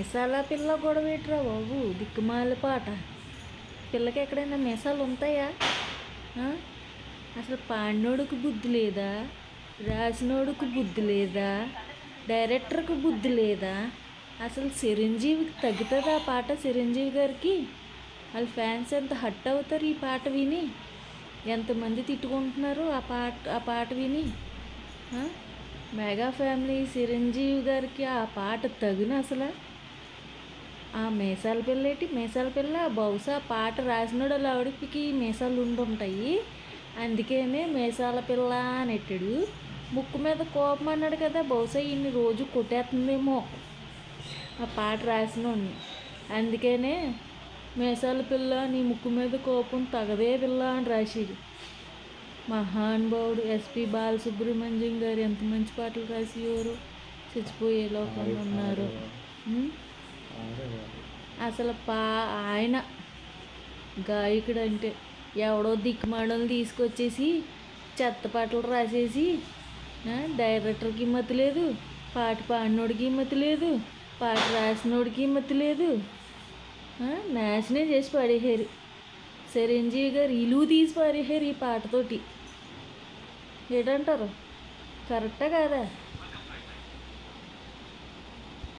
మీసాల పిల్ల గొడవేట్రా బాబు, దిక్కుమాల పాట. పిల్లకి ఎక్కడైనా మీసాలు ఉంటాయా? అసలు పాడినోడుకు బుద్ధి లేదా, రాసినోడుకు బుద్ధి లేదా, డైరెక్టర్కి బుద్ధి లేదా? అసలు చిరంజీవికి తగ్గుతుంది ఆ పాట? చిరంజీవి గారికి వాళ్ళ ఫ్యాన్స్ ఎంత హట్ అవుతారు ఈ పాట విని, ఎంతమంది తిట్టుకుంటున్నారు ఆ పాట విని. మెగా ఫ్యామిలీ చిరంజీవి గారికి ఆ పాట తగున అసలు? ఆ మీసాల పిల్ల ఏంటి, మీసాల పిల్ల బహుశా పాట రాసినాడు వాళ్ళ ఆవిడకి మీసాలు ఉండుంటాయి, అందుకనే మీసాల పిల్ల అని ఎట్టాడు. ముక్కు మీద కోపం అన్నాడు కదా, బహుశా ఇన్ని రోజు కొట్టేస్తుందేమో ఆ పాట రాసినోడిని, అందుకనే మీసాల పిల్ల నీ ముక్కు మీద కోపం తగదే పిల్ల అని రాసేది. మహానుభావుడు ఎస్పి బాలసుబ్రహ్మణ్యం గారు ఎంత మంచి పాటలు రాసేవారు, చచ్చిపోయే లోకంలో ఉన్నారు. అసలు ఆయన గాయకుడు అంటే ఎవడో దిక్కుమాడని తీసుకొచ్చేసి చెత్త పాటలు రాసేసి, డైరెక్టర్కి మతి లేదు, పాట పాడినోడికి మతి లేదు, పాట రాసినోడికి మతి లేదు, నాశనం చేసి పడేసారు. చిరంజీవి గారు ఇలువ తీసి పారేసారు ఈ పాటతోటి. ఏంటంటారు, కరెక్టా కాదా?